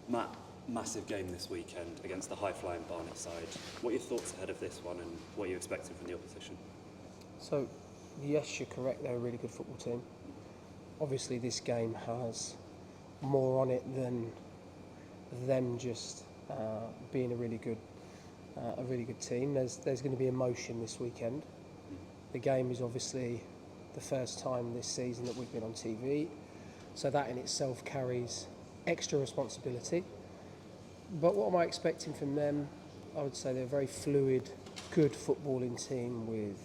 Matt, massive game this weekend against the high-flying Barnet side. What are your thoughts ahead of this one and what are you expecting from the opposition? So, yes, you're correct, they're a really good football team. Obviously, this game has more on it than them just being a really good team. There's going to be emotion this weekend. The game is obviously the first time this season that we've been on TV, so that in itself carries extra responsibility. But what am I expecting from them? I would say they're a very fluid, good footballing team with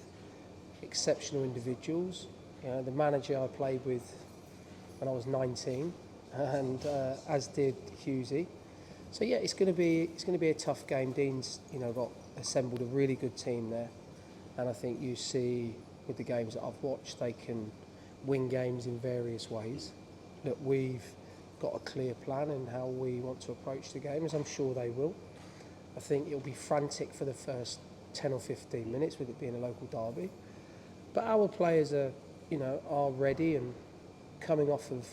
exceptional individuals. You know, the manager I played with when I was 19, and as did Hughesy. So yeah, it's going to be a tough game. Dean's got assembled a really good team there, and I think you see with the games that I've watched, they can win games in various ways. That we've got a clear plan in how we want to approach the game, as I'm sure they will. I think it'll be frantic for the first 10 or 15 minutes with it being a local derby. But our players are ready and coming off of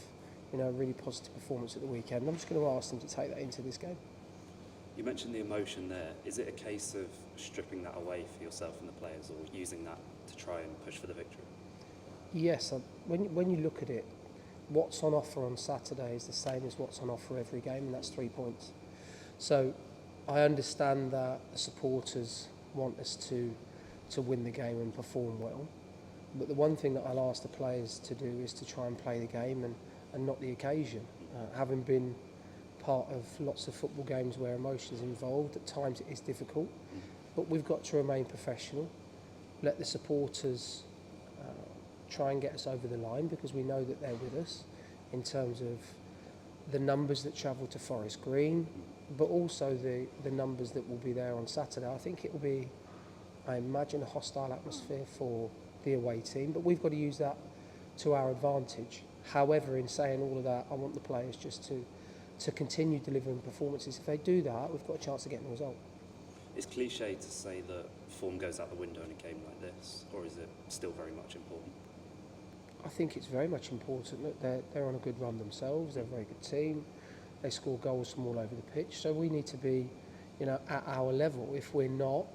a really positive performance at the weekend. I'm just going to ask them to take that into this game. You mentioned the emotion there. Is it a case of stripping that away for yourself and the players, or using that to try and push for the victory? Yes, when you look at it, what's on offer on Saturday is the same as what's on offer every game, and that's 3 points. So I understand that the supporters want us to win the game and perform well. But the one thing that I'll ask the players to do is to try and play the game and not the occasion. Having been part of lots of football games where emotion's involved, at times it is difficult. But we've got to remain professional. Let the supporters try and get us over the line, because we know that they're with us in terms of the numbers that travel to Forest Green, but also the numbers that will be there on Saturday. I think it will be, I imagine, a hostile atmosphere for the away team, but we've got to use that to our advantage. However, in saying all of that, I want the players just to continue delivering performances. If they do that, we've got a chance of getting a result. It's cliche to say that form goes out the window in a game like this, or is it still very much important? I think it's very much important. Look, they're on a good run themselves. They're a very good team. They score goals from all over the pitch. So we need to be, at our level. If we're not,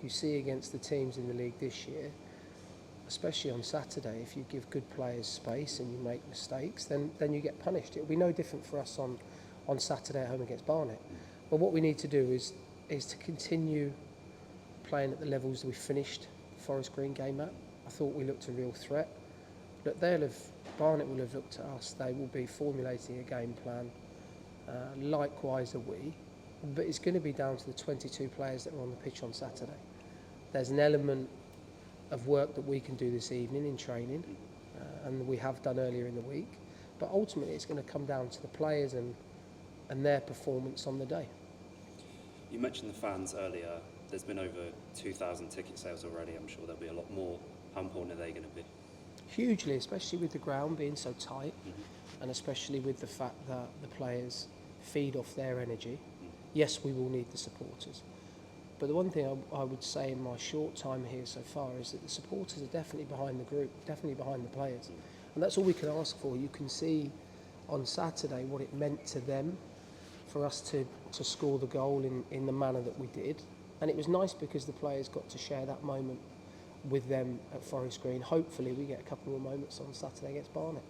you see against the teams in the league this year, especially on Saturday, if you give good players space and you make mistakes, then you get punished. It'll be no different for us on Saturday at home against Barnet. But what we need to do is to continue playing at the levels that we finished the Forest Green game at. I thought we looked a real threat. Look, Barnet will have looked at us. They will be formulating a game plan. Likewise are we. But it's going to be down to the 22 players that are on the pitch on Saturday. There's an element of work that we can do this evening in training, and we have done earlier in the week. But ultimately, it's going to come down to the players and their performance on the day. You mentioned the fans earlier. There's been over 2,000 ticket sales already. I'm sure there'll be a lot more. How important are they going to be? Hugely, especially with the ground being so tight, and especially with the fact that the players feed off their energy. Yes, we will need the supporters. But the one thing I would say in my short time here so far is that the supporters are definitely behind the group, definitely behind the players. And that's all we can ask for. You can see on Saturday what it meant to them for us to score the goal in the manner that we did. And it was nice because the players got to share that moment with them at Forest Green. Hopefully we get a couple more moments on Saturday against Barnet.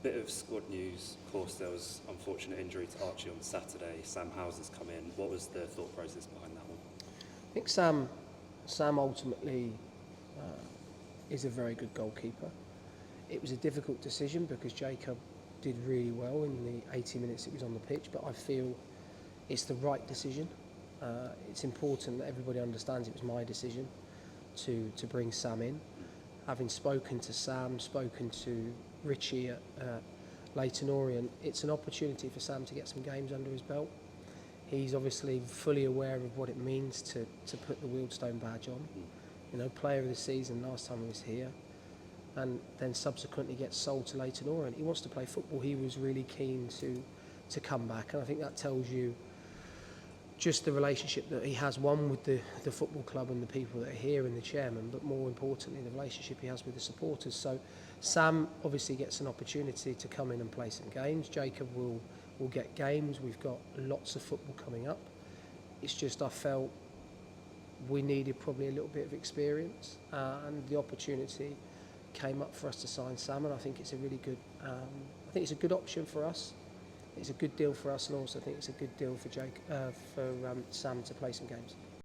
Bit of squad news. Of course, there was unfortunate injury to Archie on Saturday. Sam Houser's come in. What was the thought process behind that one? I think Sam ultimately is a very good goalkeeper. It was a difficult decision because Jacob did really well in the 80 minutes it was on the pitch, but I feel it's the right decision. It's important that everybody understands it was my decision to bring Sam in. Having spoken to Sam, spoken to Richie at Leyton Orient, it's an opportunity for Sam to get some games under his belt. He's obviously fully aware of what it means to put the Wealdstone badge on. Player of the season last time he was here, and then subsequently gets sold to Leyton Orient. He wants to play football. He was really keen to come back, and I think that tells you just the relationship that he has, one with the football club and the people that are here and the chairman, but more importantly the relationship he has with the supporters. So Sam obviously gets an opportunity to come in and play some games. Jacob will We'll get games. We've got lots of football coming up. It's just I felt we needed probably a little bit of experience, and the opportunity came up for us to sign Sam, and I think it's a really good. I think it's a good option for us. It's a good deal for us, and also I think it's a good deal for Sam to play some games.